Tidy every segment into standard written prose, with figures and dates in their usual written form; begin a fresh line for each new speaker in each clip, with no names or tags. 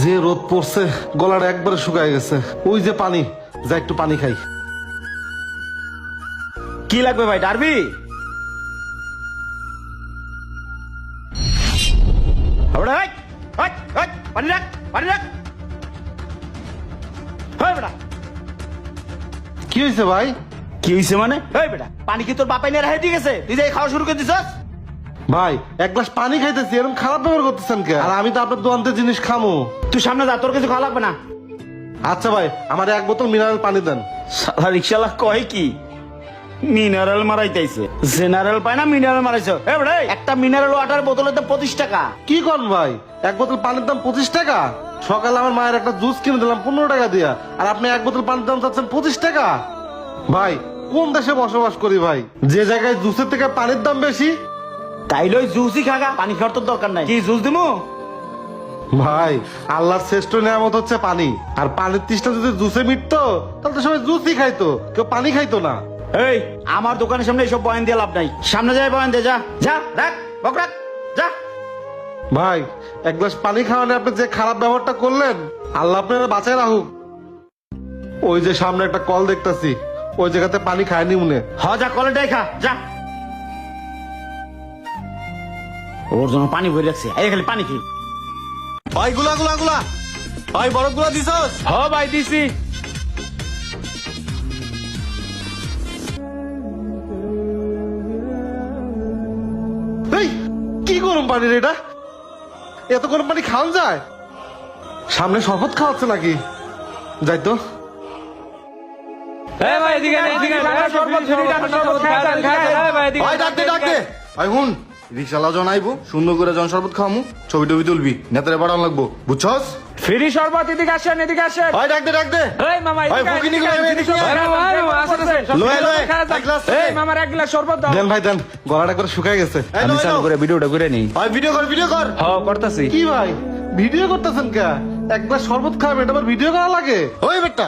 যে রোদ পড়ছে গলাটা একবারে শুকায় গেছে। ওই যে পানি, যা একটু পানি খাই।
কি লাগবে ভাই? ডারবি পানি রাখ, পানি রাখ। বেটা
কি হয়েছে ভাই?
কি হয়েছে মানে? বেটা পানি কি তোর বাপাই নিয়ে রাখে দিয়ে গেছে? তুই যে খাওয়া শুরু করে দিছস?
ভাই এক গ্লাস পানি খাইতেছি, এরকম খারাপ ব্যবহার করতেছেন কে? আর আমি তো আপনার দোকানতে জিনিস খামো।
তুই সামনে যা, তোর কিছু খাওয়া লাগবে না।
আচ্ছা ভাই, আমার এক বোতল মিনারেল পানি দেন।
সারা রিক্সালা কয় কি মিনারেল মারাইতেছে? জেনারেল পায় না মিনারেল মারাইছ? একটা মিনারেল ওয়াটার বোতলের দাম 25 টাকা।
কি করেন ভাই? এক বোতল পানির দাম 25 টাকা? সকালে আমার মায়ের একটা জুস কিনে দিলাম 15 টাকা দিয়া, আর আপনি এক বোতল পানির দাম চাচ্ছেন 25 টাকা? ভাই কোন দেশে বসবাস করি ভাই, যে জায়গায় জুসের থেকে পানির দাম বেশি?
তাইলে ওই জুসই খাগা, পানি খাওয়ার তোর দরকার নাই। কি জুস দিমু?
ভাই আল্লাহর শ্রেষ্ঠ নিয়ামত হচ্ছে পানি, আর পানির তৃষ্ণা যদি জুসে মিটতো তাহলে তো সবাই জুসই খাইতো, কেউ পানি খাইতো না।
এই আমার দোকানের সামনে এইসব বয়ান দিয়ে লাভ নাই। সামনে যাই বয়ান দে, যা যা, রাখ বক রাখ, যা।
ভাই এক গ্লাস পানি খাওয়ালে আপনি যে খারাপ ব্যবহারটা করলেন, আল্লাহ আপনারা বাঁচায় রাখুক। ওই যে সামনে একটা কল দেখতাছি, ওই জায়গাতে পানি খায়নি মনে।
যা কলেটাই খা, যা। ওর জন্য পানি ভরে রাখছি, এই খালি পানি খেয়ে।
ভাই গুলা গুলা গুলা, ভাই বরফ গুলা দিছস?
ভাই দিছি।
এই কি গরম পানি রে এটা? এত গরম পানি খাওয়া যায়? সামনে শরবত খাওয়াচ্ছে নাকি? যাই তো।
ভাই ডাক দে ডাক দে। ভাই হুন, রিক্সালা জন আইবো, সুন্দর করে জন শরবত খাওয়ামু, ছবি টবি তুলবি, নেতারে পাঠানো লাগবো, বুঝছস?
ফ্রি শরবত, এদিকে আসেন, এদিকে আসেন।
ভাই ডাক দে ডাক দে।
এই মামা,
ভাই
এদিকে
ফকিনি
এদিকে
গুলো
আয়,
এদিকে
এদিকে
আয়।
আয়।
লয়ে, লয়ে, এক গ্লাস দে।
এই মামার এক গ্লাস শরবত দাও।
দেন ভাই দেন, গলাটা করে শুকায় গেছে।
এই
আমি
লয়ে
চালু
নাও।
করে ভিডিওটা করে নেই।
ভাই ভিডিও কর ভিডিও কর।
করতেছি।
কি ভাই ভিডিও করতেছেন কে? এক গ্লাস শরবত খাবেন, এটা আবার ভিডিও করা লাগে?
ওই বেটা,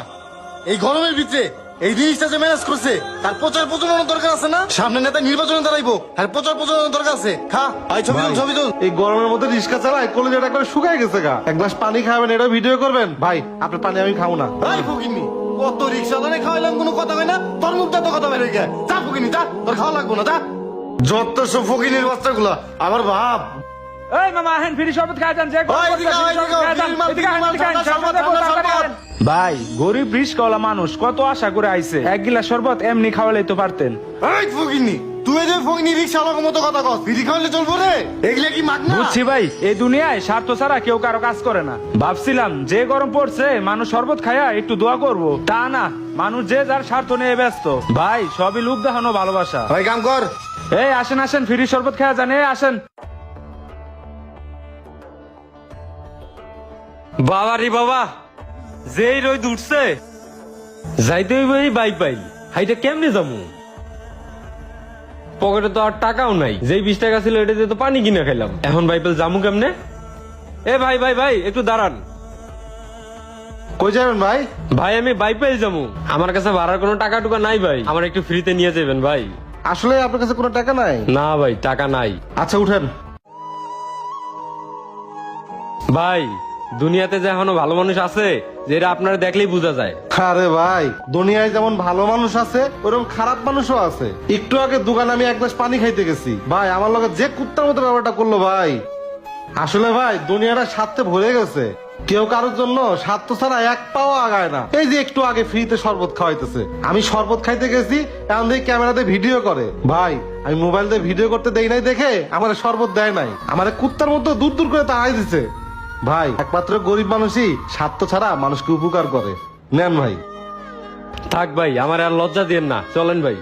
এই গরমের ভিতরে এই জিনিসটা যে ম্যানেজ করছে, তার প্রচার প্রচারণার দরকার আছে না? সামনে নেতা নির্বাচনে দাঁড়াইবো, আর প্রচার প্রচারণার দরকার আছে। খা, আই ছবি তুল ছবি তুল।
এই গরমের মধ্যে রিক্সা চালায়, কলেজটা করে শুকায় গেছে গা। এক গ্লাস পানি খাবেন, এটা ভিডিও করবেন? ভাই আপনার পানি আমি খাবো না।
ভাই ফকিনি, কত রিক্সা ধরে খাওয়াইলাম, কোনো কথা হয় না? তোর মুখটা তো কথা বেরিয়ে গেছে। যা ফকিনি যা, তোর খাওয়া লাগবো না, যা। যত সব ফকিনির বাচ্চাগুলা আমার বাপ।
এই মামা আহেন, ফ্রি শরবত খাই যান, যে
ওই এদিকে আয়, এদিকে আয়,
এদিকে আহেন, এদিকে আহেন,
শরবত,
শরবত দেবো,
ঠান্ডা
তাড়াতাড়ি
শরবত।
আহেন। ভাই গরিব রিস্কওয়ালা মানুষ, কত আশা করে আইছে, এক গিলাস শরবত এমনি খাওয়ালেই তো পারতেন।
এই ফকিনি, তুই যে ফকিনি রিক্সা চালকের মতো কথা কস, ফিরি খাওয়ালে চলবো রে? এগুলা কি মাগনা?
বুঝছি ভাই, এই দুনিয়ায় স্বার্থ ছাড়া কেউ কারো কাজ করে না। ভাবছিলাম যে গরম পড়ছে মানুষ শরবত খায়া একটু দোয়া করব, তা না, মানুষ যে যার স্বার্থ নিয়ে ব্যস্ত। ভাই সবই লোক দেখানো ভালোবাসা।
ভাই কাম কর।
এই আসেন আসেন, ফ্রি শরবত খায়া যান, এই আসেন।
বাবা রে বাবা, যেই রোদ উঠছে, যাইতে হইব এই বাইক পাই, হাইটা কেমনে যাবো? পকেটে তো আর টাকাও নাই, যেই 20 টাকা ছিল এটা দিয়ে তো পানি কিনে খাইলাম, এখন বাইপেল জামু কেমনে? এ ভাই ভাই ভাই, একটু দাঁড়ান।
কই যাবেন ভাই?
ভাই আমি বাইপেল যাবো, আমার কাছে ভাড়ার কোনো টাকা টুকা নাই ভাই, আমার একটু ফ্রিতে নিয়ে যাবেন ভাই।
আসলে আপনার কাছে কোনো টাকা নাই?
না ভাই, টাকা নাই।
আচ্ছা উঠেন।
ভাই দুনিয়াতে যে এখনো ভালো মানুষ আছে, যেটা আপনারা দেখলেই বোঝা যায়।
আরে ভাই দুনিয়ায় যেমন ভালো মানুষ আছে, ওরকম খারাপ মানুষও আছে। একটু আগে দোকানে আমি এক গ্লাস পানি খাইতে গেছি, ভাই আমার লগে যে কুত্তার মতো ব্যাপারটা করলো ভাই। আসলে ভাই দুনিয়াটা স্বার্থে ভরে গেছে, কেউ কারোর জন্য স্বার্থ ছাড়া এক পাও আগায় না। এই যে একটু আগে ফ্রিতে শরবত খাওয়াইতেছে, আমি শরবত খাইতে গেছি, এখন দেখি ক্যামেরাতে ভিডিও করে। ভাই আমি মোবাইল দিয়ে ভিডিও করতে দেই নাই দেখে আমার শরবত দেয় নাই, আমার কুত্তার মতো দূর দূর করে তাড়াই দিছে। ভাই একমাত্র গরিব মানুষই স্বার্থ ছাড়া মানুষকে উপকার করে। নেন ভাই।
থাক ভাই, আমার আর লজ্জা দিয়েন না, চলেন ভাই।